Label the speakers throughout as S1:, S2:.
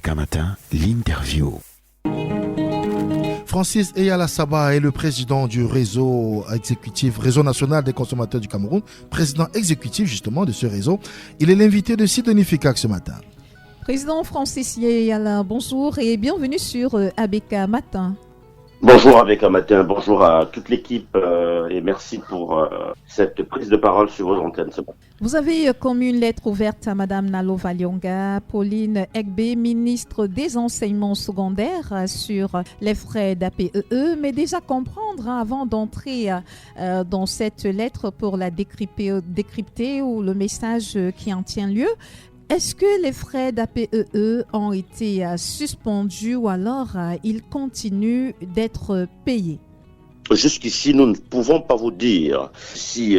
S1: ABK Matin, l'interview.
S2: Francis Eyala Saba est le président du réseau exécutif, Réseau national des consommateurs du Cameroun, président exécutif justement de ce réseau. Il est l'invité de Sidonie Fikak ce matin.
S3: Président Francis Eyala, bonjour et bienvenue sur ABK Matin.
S4: Bonjour ABK Matin, bonjour à toute l'équipe et merci pour cette prise de parole sur vos antennes ce matin.
S3: Vous avez commis une lettre ouverte à Madame Nalo Valionga, Pauline Egbe, ministre des enseignements secondaires, sur les frais d'APEE, mais déjà comprendre avant d'entrer dans cette lettre pour la décrypter ou le message qui en tient lieu. Est-ce que les frais d'APEE ont été suspendus ou alors ils continuent d'être payés?
S4: Jusqu'ici, nous ne pouvons pas vous dire si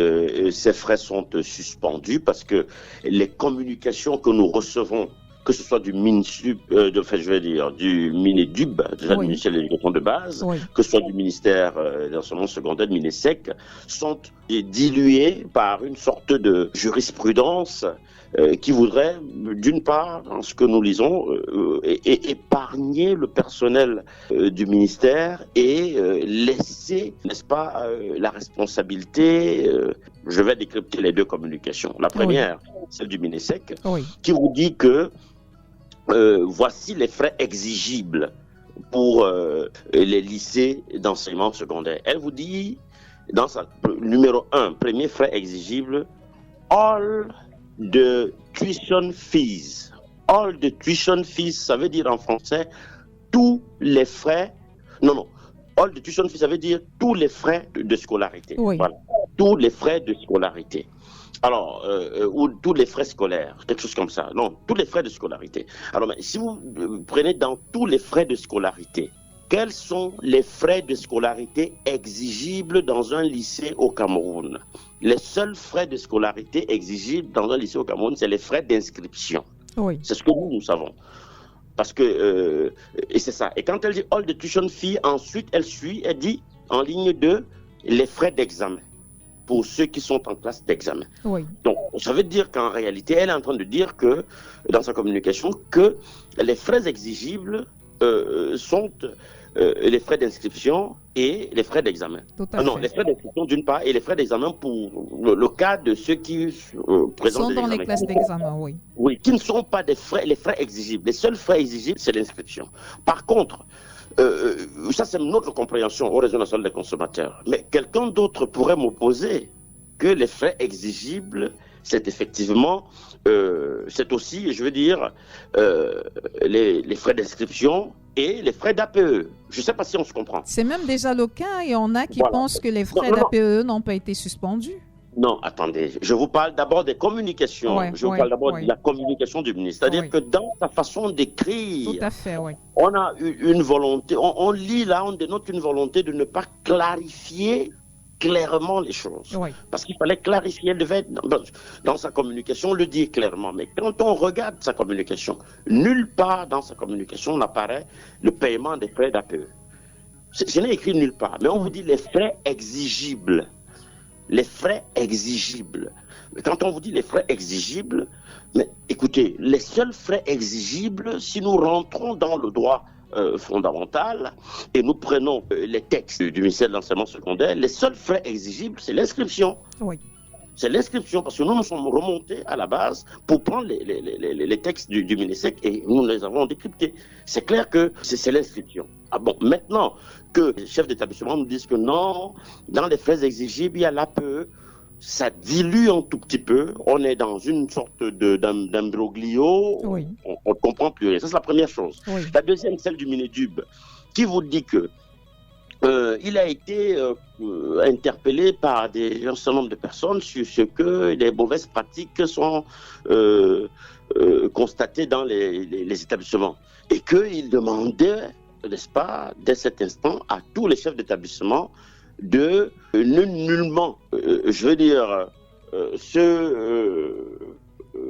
S4: ces frais sont suspendus parce que les communications que nous recevons, que ce soit du MINSUB, du MINEDUB, du ministère de l'Éducation de base, que ce soit du ministère de l'enseignement secondaire, de MINESEC, sont diluées par une sorte de jurisprudence qui voudrait, d'une part, dans ce que nous lisons, épargner le personnel du ministère et laisser, n'est-ce pas, la responsabilité. Je vais décrypter les deux communications. La première, celle du MINESEC, qui vous dit que voici les frais exigibles pour les lycées d'enseignement secondaire. Elle vous dit, dans sa numéro 1, premier frais exigible, all the tuition fees. All the tuition fees, ça veut dire en français tous les frais. Non. All the tuition fees, ça veut dire tous les frais de scolarité. Voilà. Tous les frais de scolarité. Alors, ou tous les frais scolaires, quelque chose comme ça. Non, tous les frais de scolarité. Alors, mais si vous prenez dans tous les frais de scolarité, quels sont les frais de scolarité exigibles dans un lycée au Cameroun? Les seuls frais de scolarité exigibles dans un lycée au Cameroun, c'est les frais d'inscription. C'est ce que nous savons. Parce que, et c'est ça. Et quand elle dit all the tuition fee, ensuite elle dit en ligne 2, les frais d'examen pour ceux qui sont en classe d'examen. Donc, ça veut dire qu'en réalité, elle est en train de dire que, dans sa communication, que les frais exigibles sont les frais d'inscription et les frais d'examen. Les frais d'inscription d'une part et les frais d'examen pour le cas de ceux qui présentent
S3: sont dans les classes d'examen,
S4: Oui, qui ne sont pas les frais exigibles. Les seuls frais exigibles, c'est l'inscription. Par contre, ça c'est notre compréhension au réseau national des consommateurs. Mais quelqu'un d'autre pourrait m'opposer que les frais exigibles, c'est effectivement, c'est aussi, je veux dire, les frais d'inscription et les frais d'APE. Je ne sais pas si on se comprend.
S3: C'est même déjà le cas et on a qui pensent que les frais d'APE n'ont pas été suspendus.
S4: Non, attendez, je vous parle d'abord des communications. Je vous parle d'abord de la communication du ministre. C'est-à-dire que dans sa façon d'écrire,
S3: tout à fait,
S4: on a une volonté, on lit là, on dénote une volonté de ne pas clarifier clairement les choses. Parce qu'il fallait clarifier, elle devait, dans sa communication, le dire clairement. Mais quand on regarde sa communication, nulle part dans sa communication n'apparaît le paiement des frais d'APE. Ce n'est écrit nulle part. Mais on vous dit les frais exigibles. Les frais exigibles. Quand on vous dit les frais exigibles, mais écoutez, les seuls frais exigibles, si nous rentrons dans le droit fondamental et nous prenons les textes du ministère de l'enseignement secondaire, les seuls frais exigibles, c'est l'inscription. C'est l'inscription, parce que nous nous sommes remontés à la base pour prendre les textes du MINESEC et nous les avons décryptés. C'est clair que c'est l'inscription. Ah bon, maintenant que les chefs d'établissement nous disent que non, dans les frais exigibles, il y a l'APE, ça dilue un tout petit peu, on est dans une sorte d'imbroglio, on ne comprend plus rien. Ça, c'est la première chose. La deuxième, celle du MINEDUB, qui vous dit que il a été interpellé par un certain nombre de personnes sur ce que les mauvaises pratiques sont constatées dans les établissements. Et qu'il demandait, n'est-ce pas, dès cet instant, à tous les chefs d'établissement de nullement,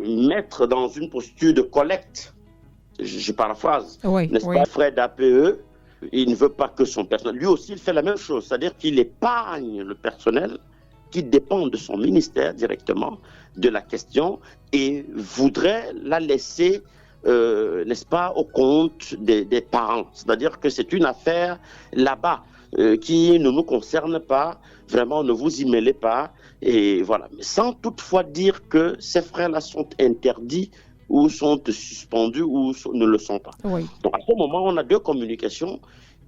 S4: mettre dans une posture de collecte, je paraphrase, n'est-ce pas, frais d'APE. Il ne veut pas que son personnel, lui aussi il fait la même chose, c'est-à-dire qu'il épargne le personnel qui dépend de son ministère directement de la question et voudrait la laisser n'est-ce pas, au compte des parents. C'est-à-dire que c'est une affaire là-bas qui ne nous concerne pas. Vraiment, ne vous y mêlez pas. Et voilà. Mais sans toutefois dire que ces frères-là sont interdits ou sont suspendus ou ne le sont pas.
S3: Oui.
S4: Donc à ce moment, on a deux communications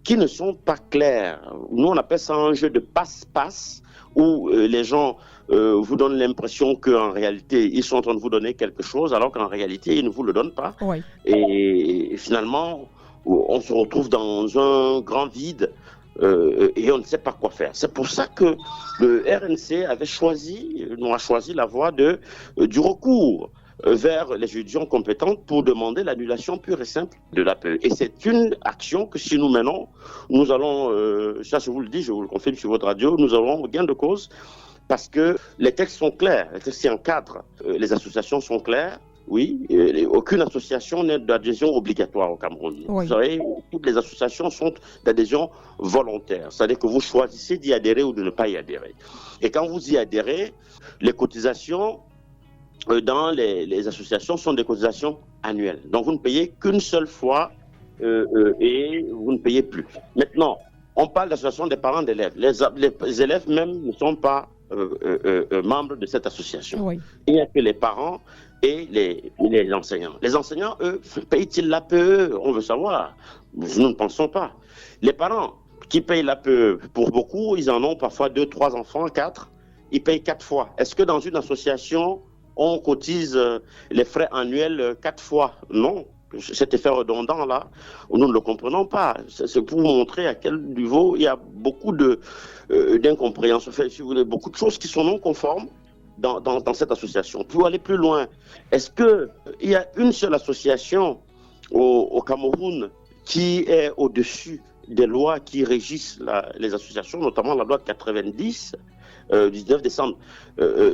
S4: qui ne sont pas claires. Nous, on appelle ça un jeu de passe-passe où les gens vous donnent l'impression qu'en réalité, ils sont en train de vous donner quelque chose, alors qu'en réalité, ils ne vous le donnent pas.
S3: Oui.
S4: Et finalement, on se retrouve dans un grand vide et on ne sait pas quoi faire. C'est pour ça que le RNC a choisi la voie du recours vers les juridictions compétentes pour demander l'annulation pure et simple de l'APE. Et c'est une action que si nous menons, nous allons, ça je vous le dis, je vous le confirme sur votre radio, nous aurons gain de cause parce que les textes sont clairs, les textes s'y encadrent, les associations sont claires. Oui, aucune association n'est d'adhésion obligatoire au Cameroun.
S3: Oui.
S4: Vous savez, toutes les associations sont d'adhésion volontaire. C'est-à-dire que vous choisissez d'y adhérer ou de ne pas y adhérer. Et quand vous y adhérez, les cotisations dans les associations sont des cotisations annuelles. Donc vous ne payez qu'une seule fois et vous ne payez plus. Maintenant, on parle d'association des parents d'élèves. Les élèves même ne sont pas membres de cette association.
S3: Oui.
S4: Il n'y a que les parents et les enseignants. Les enseignants, eux, payent-ils l'APE? On veut savoir. Nous ne pensons pas. Les parents qui payent l'APE, pour beaucoup, ils en ont parfois 2, 3 enfants, 4. Ils payent 4 fois. Est-ce que dans une association, on cotise les frais annuels 4 fois? Non. Cet effet redondant-là, nous ne le comprenons pas. C'est pour vous montrer à quel niveau il y a beaucoup d'incompréhension. Enfin, si vous voulez, beaucoup de choses qui sont non conformes dans cette association. Pour aller plus loin, est-ce qu'il y a une seule association au Cameroun qui est au-dessus des lois qui régissent les associations, notamment la loi de 90 du 19 décembre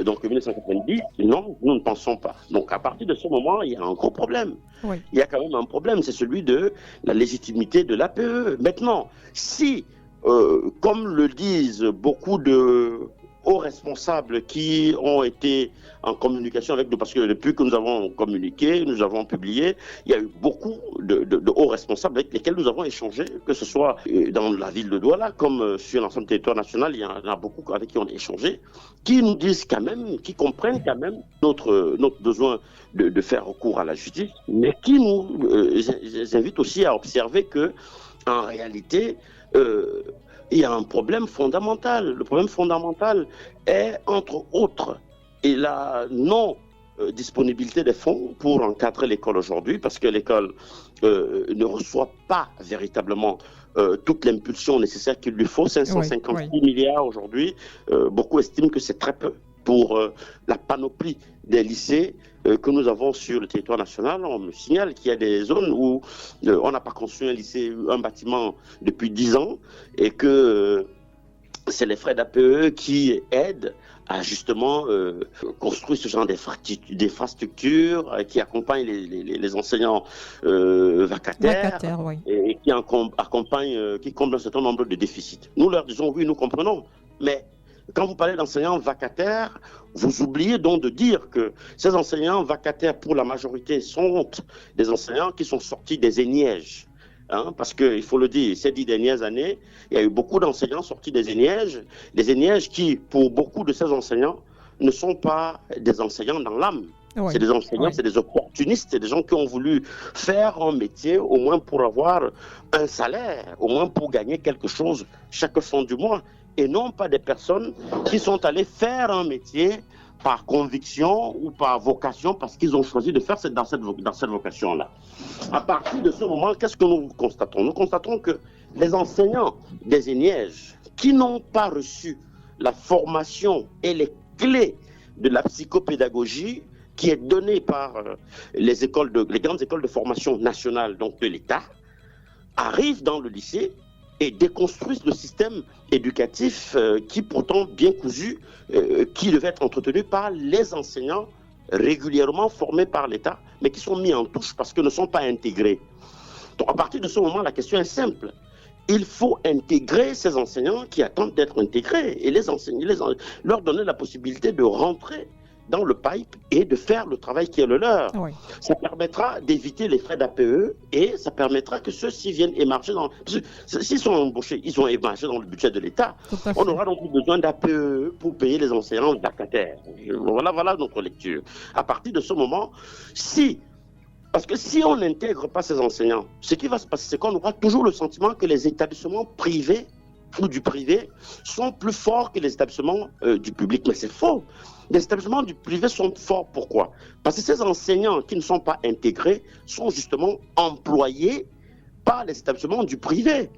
S4: donc 1990? Non, nous ne pensons pas. Donc à partir de ce moment, il y a un gros problème.
S3: Oui.
S4: Il y a quand même un problème, c'est celui de la légitimité de l'APE. Maintenant, si, comme le disent beaucoup de hauts responsables qui ont été en communication avec nous, parce que depuis que nous avons communiqué, nous avons publié, il y a eu beaucoup de hauts responsables avec lesquels nous avons échangé, que ce soit dans la ville de Douala, comme sur l'ensemble du territoire national, il y en a beaucoup avec qui on a échangé, qui nous disent quand même, qui comprennent quand même notre besoin de faire recours à la justice, mais qui nous invitent aussi à observer que, en réalité, il y a un problème fondamental. Le problème fondamental est, entre autres, la non-disponibilité des fonds pour encadrer l'école aujourd'hui, parce que l'école ne reçoit pas véritablement toute l'impulsion nécessaire qu'il lui faut. 556 milliards aujourd'hui, beaucoup estiment que c'est très peu pour la panoplie des lycées que nous avons sur le territoire national. On me signale qu'il y a des zones où on n'a pas construit un bâtiment depuis 10 ans et que c'est les frais d'APE qui aident à justement construire ce genre d'infrastructures qui accompagnent les enseignants vacataires
S3: Oui.
S4: Et qui accompagnent, qui comblent un certain nombre de déficits. Nous leur disons oui, nous comprenons, mais quand vous parlez d'enseignants vacataires, vous oubliez donc de dire que ces enseignants vacataires, pour la majorité, sont des enseignants qui sont sortis des ENIEJ. Parce qu'il faut le dire, ces 10 dernières années, il y a eu beaucoup d'enseignants sortis des ENIEJ qui, pour beaucoup de ces enseignants, ne sont pas des enseignants dans l'âme. Oui. C'est des enseignants, c'est des opportunistes, c'est des gens qui ont voulu faire un métier, au moins pour avoir un salaire, au moins pour gagner quelque chose chaque fin du mois. Et non pas des personnes qui sont allées faire un métier par conviction ou par vocation, parce qu'ils ont choisi de faire dans cette vocation-là. À partir de ce moment, qu'est-ce que nous constatons? Nous constatons que les enseignants des ENIEJ qui n'ont pas reçu la formation et les clés de la psychopédagogie qui est donnée par les grandes écoles de formation nationale, donc de l'État, arrivent dans le lycée et déconstruisent le système éducatif qui, pourtant bien cousu, qui devait être entretenu par les enseignants régulièrement formés par l'État, mais qui sont mis en touche parce qu'ils ne sont pas intégrés. Donc à partir de ce moment, la question est simple. Il faut intégrer ces enseignants qui attendent d'être intégrés et leur donner la possibilité de rentrer dans le pipe et de faire le travail qui est le leur.
S3: Oui.
S4: Ça permettra d'éviter les frais d'APE et ça permettra que ceux-ci viennent émarger dans... Parce que s'ils sont embauchés, ils ont émargé dans le budget de l'État. On n'aura donc plus besoin d'APE pour payer les enseignants vacataires. Voilà notre lecture. À partir de ce moment, parce que si on n'intègre pas ces enseignants, ce qui va se passer, c'est qu'on aura toujours le sentiment que les établissements privés ou du privé sont plus forts que les établissements du public. Mais c'est faux. Les établissements du privé sont forts. Pourquoi? Parce que ces enseignants qui ne sont pas intégrés sont justement employés par les établissements du privé.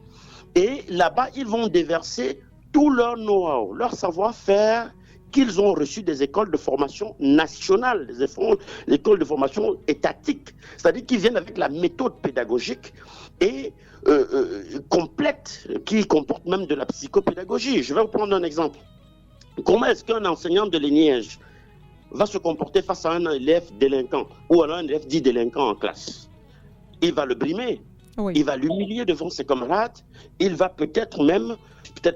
S4: Et là-bas, ils vont déverser tout leur know-how, leur savoir-faire qu'ils ont reçu des écoles de formation nationales, des écoles de formation étatiques, c'est-à-dire qu'ils viennent avec la méthode pédagogique et complète, qui comporte même de la psychopédagogie. Je vais vous prendre un exemple. Comment est-ce qu'un enseignant de l'ENIEJ va se comporter face à un élève délinquant ou alors un élève dit délinquant en classe? Il va le brimer, il va l'humilier devant ses camarades, il va peut-être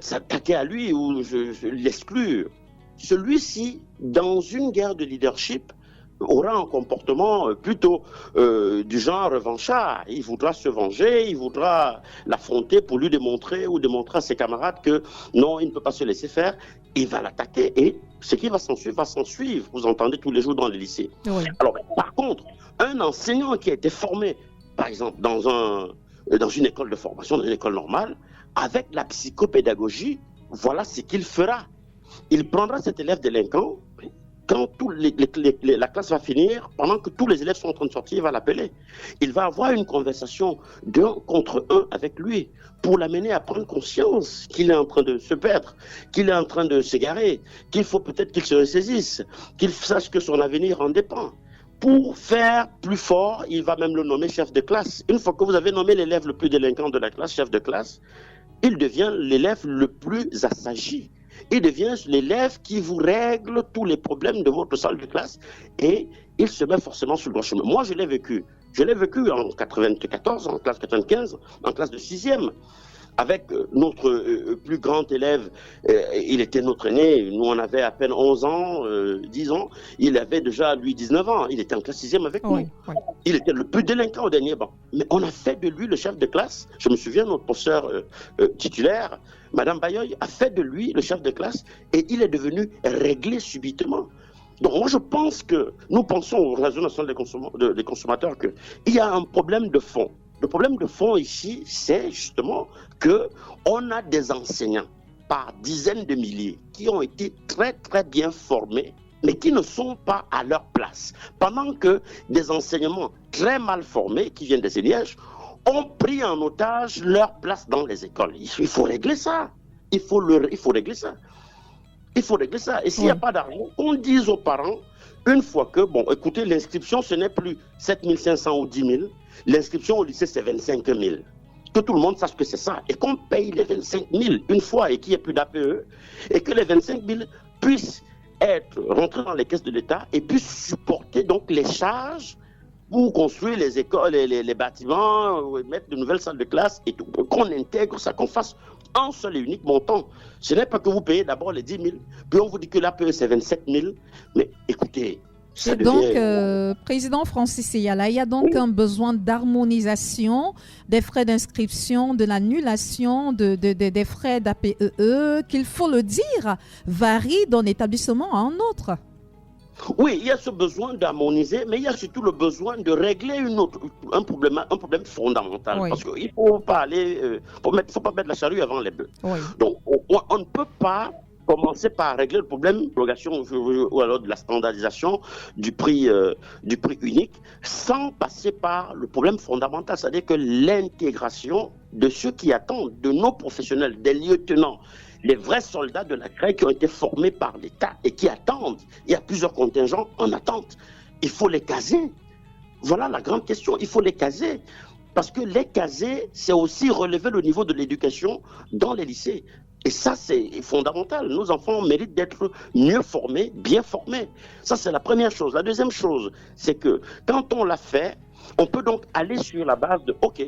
S4: s'attaquer à lui ou l'exclure. Celui-ci, dans une guerre de leadership, aura un comportement plutôt du genre revanchard. Il voudra se venger, il voudra l'affronter pour lui démontrer à ses camarades que non, il ne peut pas se laisser faire. Il va l'attaquer et ce qui va s'en suivre. Vous entendez tous les jours dans les lycées. Oui. Alors, par contre, un enseignant qui a été formé, par exemple, dans une école de formation, dans une école normale, avec la psychopédagogie, voilà ce qu'il fera. Il prendra cet élève délinquant, quand la classe va finir, pendant que tous les élèves sont en train de sortir, il va l'appeler. Il va avoir une conversation d'un contre un avec lui pour l'amener à prendre conscience qu'il est en train de se perdre, qu'il est en train de s'égarer, qu'il faut peut-être qu'il se ressaisisse, qu'il sache que son avenir en dépend. Pour faire plus fort, il va même le nommer chef de classe. Une fois que vous avez nommé l'élève le plus délinquant de la classe, chef de classe, il devient l'élève le plus assagi. Il devient l'élève qui vous règle tous les problèmes de votre salle de classe et il se met forcément sur le droit chemin. Moi, je l'ai vécu. Je l'ai vécu en 94, en classe 95, en classe de 6e, avec notre plus grand élève. Il était notre aîné. Nous, on avait à peine 11 ans, 10 ans. Il avait déjà, lui, 19 ans. Il était en classe 6e avec nous. Oui. Il était le plus délinquant au dernier banc. Mais on a fait de lui le chef de classe. Je me souviens, notre professeur titulaire, Madame Bayoy, a fait de lui le chef de classe et il est devenu réglé subitement. Donc moi je pense que, nous pensons au réseau national des consommateurs qu'il y a un problème de fond. Le problème de fond ici, c'est justement qu'on a des enseignants par dizaines de milliers qui ont été très très bien formés, mais qui ne sont pas à leur place. Pendant que des enseignements très mal formés, qui viennent des ENIEJ, ont pris en otage leur place dans les écoles. Il faut régler ça. Il faut régler ça. Il faut régler ça. Et s'il n'y a pas d'argent, on dise aux parents, une fois que, bon, écoutez, l'inscription, ce n'est plus 7 500 ou 10 000. L'inscription au lycée, c'est 25 000. Que tout le monde sache que c'est ça. Et qu'on paye les 25 000 une fois et qu'il n'y ait plus d'APE, et que les 25 000 puissent rentrer dans les caisses de l'État et puissent supporter donc les charges pour construire les écoles, les bâtiments, mettre de nouvelles salles de classe et tout. Qu'on intègre ça, qu'on fasse un seul et unique montant. Ce n'est pas que vous payez d'abord les 10 000, puis on vous dit que l'APE c'est 27 000. Mais écoutez, ça devient...
S3: Donc, Président Francis Eyala, il y a donc un besoin d'harmonisation des frais d'inscription, de l'annulation des frais d'APE, qu'il faut le dire, varie d'un établissement à un autre.
S4: Oui, il y a ce besoin d'harmoniser, mais il y a surtout le besoin de régler un problème fondamental. Oui. Parce qu'il ne faut pas faut pas mettre la charrue avant les bœufs. Oui. Donc, on ne peut pas commencer par régler le problème de l'abrogation ou alors de la standardisation du prix unique sans passer par le problème fondamental, c'est-à-dire que l'intégration de ceux qui attendent, de nos professionnels, des lieutenants, les vrais soldats de la CREI qui ont été formés par l'État et qui attendent. Il y a plusieurs contingents en attente. Il faut les caser. Voilà la grande question. Il faut les caser. Parce que les caser, c'est aussi relever le niveau de l'éducation dans les lycées. Et ça, c'est fondamental. Nos enfants méritent d'être mieux formés, bien formés. Ça, c'est la première chose. La deuxième chose, c'est que quand on l'a fait, on peut donc aller sur la base de, OK,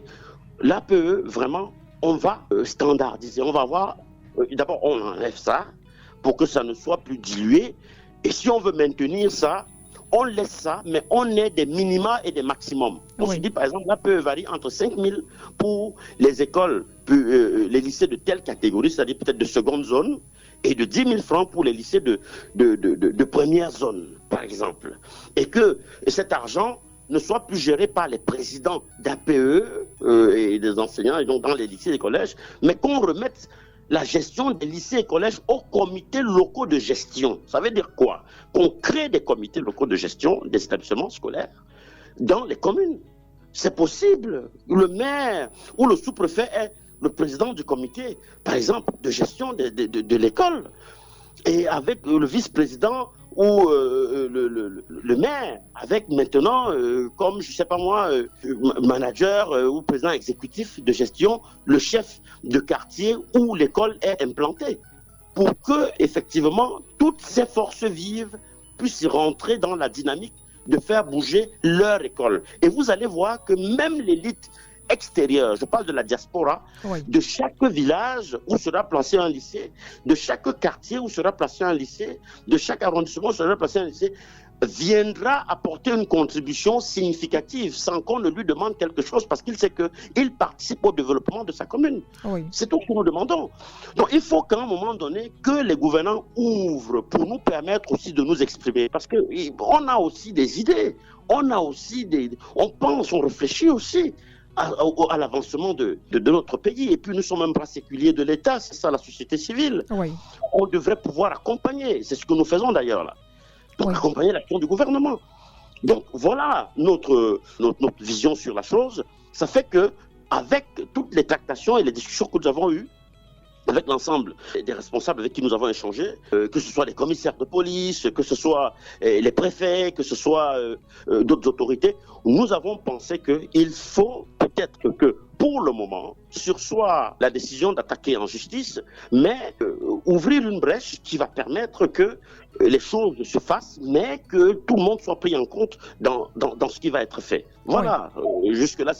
S4: l'APE, vraiment, on va standardiser. On va voir... D'abord, on enlève ça pour que ça ne soit plus dilué Et si on veut maintenir ça, on laisse ça, mais on est des minima et des maximums. On se dit, par exemple, l'APE varie entre 5 000 pour les écoles, les lycées de telle catégorie, c'est-à-dire peut-être de seconde zone, et de 10 000 francs pour les lycées de première zone, par exemple. Et que cet argent ne soit plus géré par les présidents d'APE et des enseignants, et donc dans les lycées et les collèges, mais qu'on remette la gestion des lycées et collèges aux comités locaux de gestion. Ça veut dire quoi? Qu'on crée des comités locaux de gestion des établissements scolaires dans les communes. C'est possible. Le maire ou le sous-préfet est le président du comité, par exemple, de gestion de l'école. Et avec le vice-président ou le maire, avec maintenant, comme, je sais pas moi, manager ou président exécutif de gestion, le chef de quartier où l'école est implantée. Pour que, effectivement, toutes ces forces vives puissent rentrer dans la dynamique de faire bouger leur école. Et vous allez voir que même l'élite extérieure, je parle de la diaspora, de chaque village où sera placé un lycée, de chaque quartier où sera placé un lycée, de chaque arrondissement où sera placé un lycée, viendra apporter une contribution significative sans qu'on ne lui demande quelque chose parce qu'il sait qu'il participe au développement de sa commune. C'est tout ce que nous demandons. Donc il faut qu'à un moment donné, que les gouvernants ouvrent pour nous permettre aussi de nous exprimer parce qu'on a aussi des idées, on pense, on réfléchit aussi à l'avancement de notre pays. Et puis nous sommes un bras séculier de l'État, c'est ça la société civile. On devrait pouvoir accompagner, c'est ce que nous faisons d'ailleurs là. Donc accompagner l'action du gouvernement. Donc voilà notre vision sur la chose. Ça fait que avec toutes les tractations et les discussions que nous avons eues avec l'ensemble des responsables avec qui nous avons échangé, que ce soit les commissaires de police, que ce soit les préfets, que ce soit d'autres autorités, nous avons pensé qu'il faut peut-être que pour le moment, sursoir la décision d'attaquer en justice, mais ouvrir une brèche qui va permettre que les choses se fassent, mais que tout le monde soit pris en compte dans ce qui va être fait. Voilà, jusque-là,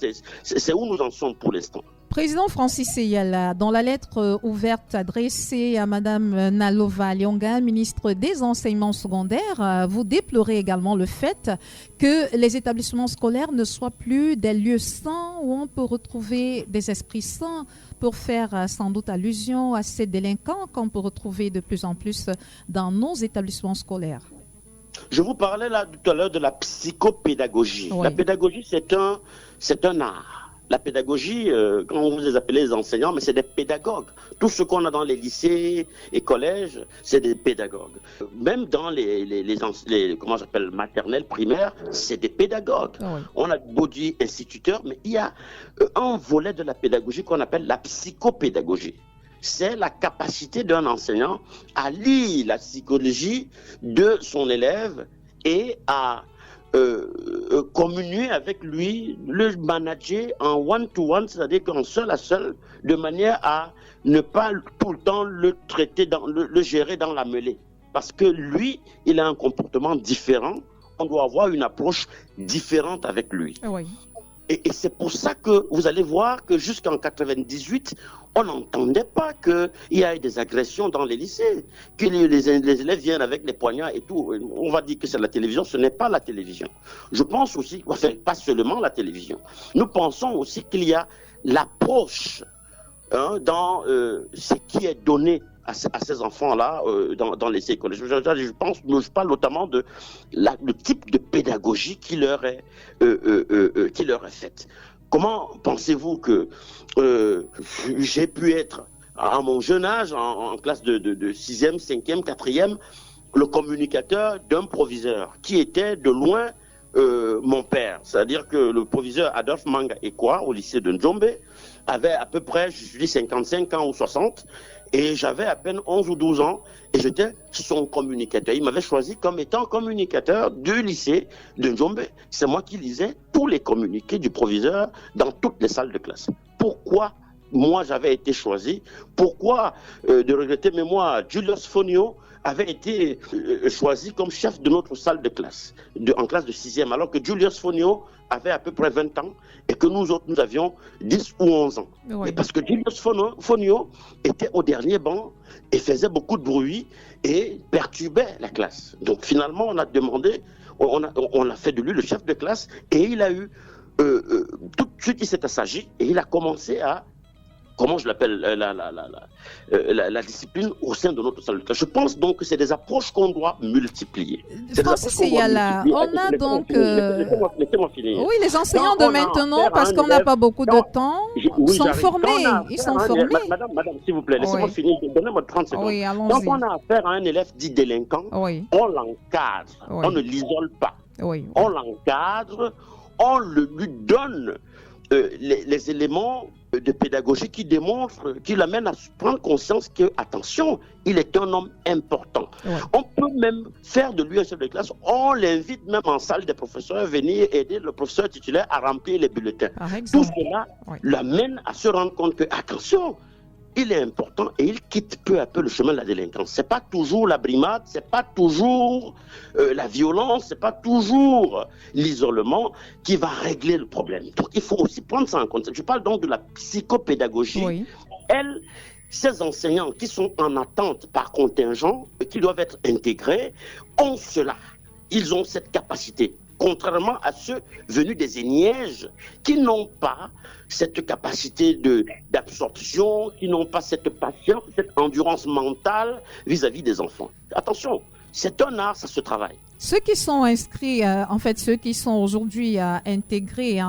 S4: c'est où nous en sommes pour l'instant.
S3: Président Francis Eyala, dans la lettre ouverte adressée à Madame Nalova Lyonga, ministre des Enseignements secondaires, vous déplorez également le fait que les établissements scolaires ne soient plus des lieux sains où on peut retrouver des esprits sains pour faire sans doute allusion à ces délinquants qu'on peut retrouver de plus en plus dans nos établissements scolaires.
S4: Je vous parlais là tout à l'heure de la psychopédagogie. La pédagogie, c'est un art. La pédagogie, quand vous les appelez les enseignants, mais c'est des pédagogues. Tout ce qu'on a dans les lycées et collèges, c'est des pédagogues. Même dans les comment j'appelle, maternelles, primaires, c'est des pédagogues. On a beau dire instituteurs, mais il y a un volet de la pédagogie qu'on appelle la psychopédagogie. C'est la capacité d'un enseignant à lire la psychologie de son élève et à communier avec lui, le manager en one-to-one, c'est-à-dire qu'en seul à seul, de manière à ne pas tout le temps le traiter, le gérer dans la mêlée. Parce que lui, il a un comportement différent, on doit avoir une approche différente avec lui. Et c'est pour ça que vous allez voir que jusqu'en 98, on n'entendait pas qu'il y ait des agressions dans les lycées, que les élèves viennent avec les poignards et tout. On va dire que c'est la télévision, ce n'est pas la télévision. Je pense aussi, enfin, pas seulement la télévision. Nous pensons aussi qu'il y a l'approche dans ce qui est donné à ces enfants-là dans les écoles. Je parle notamment de le type de pédagogie qui leur est faite. Comment pensez-vous que j'ai pu être, à mon jeune âge, en classe de 6e, 5e, 4e, le communicateur d'un proviseur qui était de loin mon père. C'est-à-dire que le proviseur Adolphe Manga Ekwa, au lycée de Njombe, avait à peu près, je dis 55 ans ou 60, et j'avais à peine 11 ou 12 ans, et j'étais son communicateur. Il m'avait choisi comme étant communicateur du lycée de Njombe. C'est moi qui lisais tous les communiqués du proviseur dans toutes les salles de classe. Pourquoi moi j'avais été choisi, pourquoi de regretter? Mais moi, Julius Fonio avait été choisi comme chef de notre salle de classe, en classe de 6e, alors que Julius Fonio avait à peu près 20 ans et que nous autres, nous avions 10 ou 11 ans.
S3: Oui.
S4: Et parce que Julius Fonio était au dernier banc et faisait beaucoup de bruit et perturbait la classe. Donc finalement, on a demandé, on a fait de lui le chef de classe et il a eu, tout de suite, il s'est assagi et il a commencé à, comment je l'appelle, la discipline au sein de notre salle de classe. Je pense donc que c'est des approches qu'on doit multiplier.
S3: Francis Eyala, on a donc...
S4: Laissez-moi finir.
S3: Oui, les enseignants de maintenant, parce qu'on n'a pas beaucoup de temps, sont formés. Ils sont formés.
S4: Madame, s'il vous plaît, laissez-moi finir. Donnez-moi 30 secondes.
S3: Oui, allons-y.
S4: Donc, on a affaire à un élève dit délinquant.
S3: Oui.
S4: On l'encadre.
S3: Oui.
S4: On ne l'isole pas.
S3: Oui.
S4: On l'encadre. On lui donne les éléments de pédagogie qui démontrent, qui l'amènent à prendre conscience que, attention, il est un homme important.
S3: Ouais.
S4: On peut même faire de lui un chef de classe. On l'invite même en salle des professeurs à venir aider le professeur titulaire à remplir les bulletins. Tout cela l'amène à se rendre compte que, attention, il est important et il quitte peu à peu le chemin de la délinquance. C'est pas toujours la brimade, c'est pas toujours la violence, c'est pas toujours l'isolement qui va régler le problème. Donc il faut aussi prendre ça en compte. Je parle donc de la psychopédagogie.
S3: Oui.
S4: Ces enseignants qui sont en attente par contingent, qui doivent être intégrés, ont cela. Ils ont cette capacité. Contrairement à ceux venus des Enièges qui n'ont pas cette capacité d'absorption, qui n'ont pas cette patience, cette endurance mentale vis-à-vis des enfants. Attention, c'est un art, ça se travaille.
S3: Ceux qui sont inscrits, en fait, ceux qui sont aujourd'hui intégrés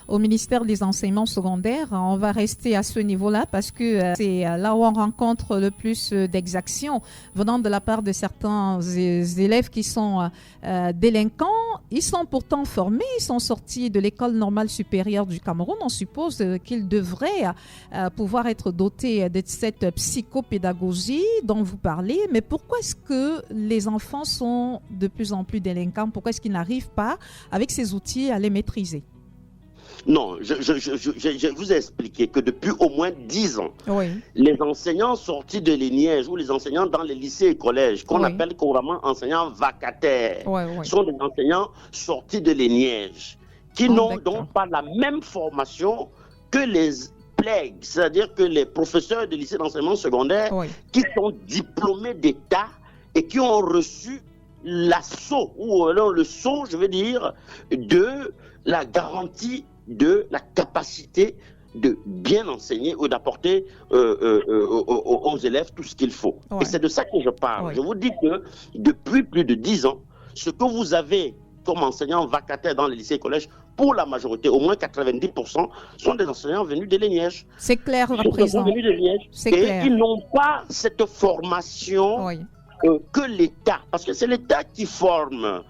S3: au ministère des enseignements secondaires, on va rester à ce niveau-là parce que c'est là où on rencontre le plus d'exactions venant de la part de certains élèves qui sont délinquants. Ils sont pourtant formés, ils sont sortis de l'école normale supérieure du Cameroun. On suppose qu'ils devraient pouvoir être dotés de cette psychopédagogie dont vous parlez. Mais pourquoi est-ce que les enfants sont de plus en plus délinquants? Pourquoi est-ce qu'ils n'arrivent pas, avec ces outils, à les maîtriser?
S4: Non, je vous ai expliqué que depuis au moins 10 ans, les enseignants sortis de l'Eniège ou les enseignants dans les lycées et collèges, qu'on appelle couramment enseignants vacataires, sont des enseignants sortis de l'Eniège, qui n'ont donc pas la même formation que les PLEG, c'est-à-dire que les professeurs de lycée d'enseignement secondaire qui sont diplômés d'État et qui ont reçu l'assaut, ou alors le saut, je veux dire, de la garantie de la capacité de bien enseigner ou d'apporter aux élèves tout ce qu'il faut. Et c'est de ça que je parle. Je vous dis que depuis plus de 10 ans, ce que vous avez comme enseignants vacataires dans les lycées et collèges, pour la majorité, au moins 90%, sont des enseignants venus de l'Eniège.
S3: C'est clair, le président.
S4: Et ils n'ont pas cette formation que l'État, parce que c'est l'État qui forme.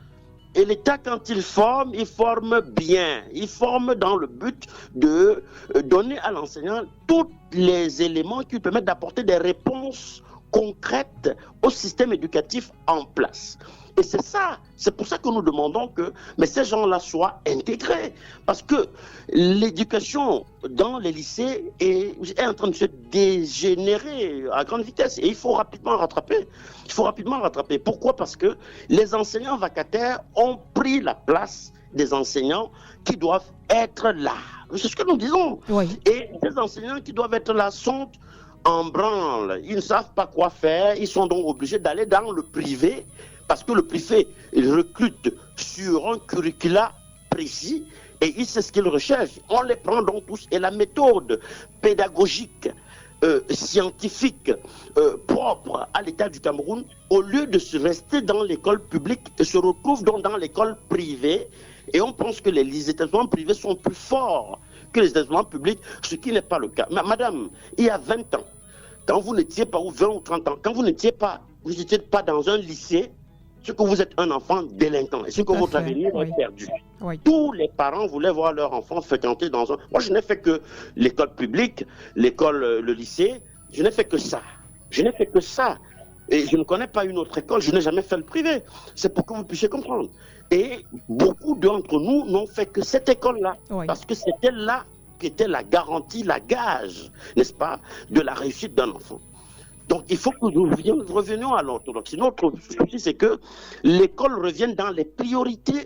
S4: Et l'État, quand il forme bien. Il forme dans le but de donner à l'enseignant tous les éléments qui lui permettent d'apporter des réponses concrètes au système éducatif en place. Et c'est ça, c'est pour ça que nous demandons que ces gens-là soient intégrés. Parce que l'éducation dans les lycées est en train de se dégénérer à grande vitesse. Et il faut rapidement rattraper. Pourquoi? Parce que les enseignants vacataires ont pris la place des enseignants qui doivent être là. C'est ce que nous disons. Et les enseignants qui doivent être là sont en branle. Ils ne savent pas quoi faire. Ils sont donc obligés d'aller dans le privé. Parce que le privé, il recrute sur un curricula précis et il sait ce qu'il recherche. On les prend donc tous. Et la méthode pédagogique, scientifique, propre à l'État du Cameroun, au lieu de se rester dans l'école publique, se retrouve donc dans l'école privée. Et on pense que les établissements privés sont plus forts que les établissements publics, ce qui n'est pas le cas. Madame, il y a 20 ans, quand vous n'étiez pas, ou 20 ou 30 ans, quand vous n'étiez pas dans un lycée, ce que vous êtes un enfant délinquant et ce que votre avenir est perdu. Tous les parents voulaient voir leur enfant fréquenter dans un... Moi, je n'ai fait que l'école publique, le lycée, je n'ai fait que ça. Et je ne connais pas une autre école, je n'ai jamais fait le privé. C'est pour que vous puissiez comprendre. Et beaucoup d'entre nous n'ont fait que cette école-là, parce que c'était là qui était la garantie, la gage, n'est-ce pas, de la réussite d'un enfant. Donc, il faut que nous revenions à l'orthodoxie. Notre souci, c'est que l'école revienne dans les priorités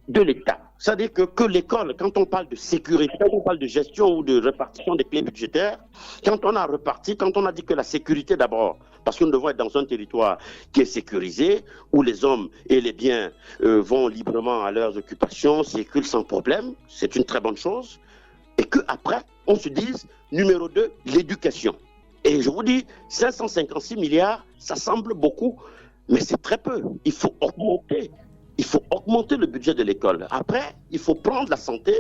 S4: de l'État. C'est-à-dire que l'école, quand on parle de sécurité, quand on parle de gestion ou de répartition des clés budgétaires, quand on a dit que la sécurité d'abord, parce que nous devons être dans un territoire qui est sécurisé, où les hommes et les biens vont librement à leurs occupations, circulent sans problème, c'est une très bonne chose, et qu'après, on se dise, numéro 2, l'éducation. Et je vous dis, 556 milliards, ça semble beaucoup, mais c'est très peu. Il faut augmenter le budget de l'école. Après, il faut prendre la santé,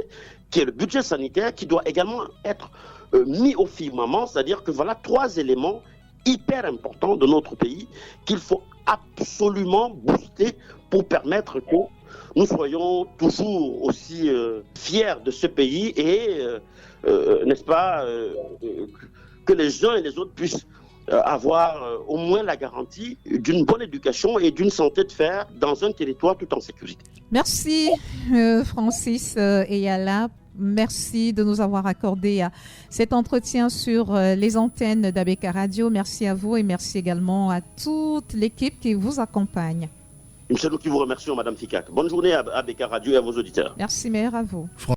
S4: qui est le budget sanitaire, qui doit également être mis au firmament, c'est-à-dire que voilà 3 éléments hyper importants de notre pays qu'il faut absolument booster pour permettre que nous soyons toujours aussi fiers de ce pays et, n'est-ce pas, que les uns et les autres puissent avoir au moins la garantie d'une bonne éducation et d'une santé de fer dans un territoire tout en sécurité.
S3: Merci Francis Eyala. Merci de nous avoir accordé cet entretien sur les antennes d'ABK Radio. Merci à vous et merci également à toute l'équipe qui vous accompagne.
S4: C'est nous qui vous remercions, Madame Fikak. Bonne journée à ABK Radio et à vos auditeurs.
S3: Merci, meilleur à vous.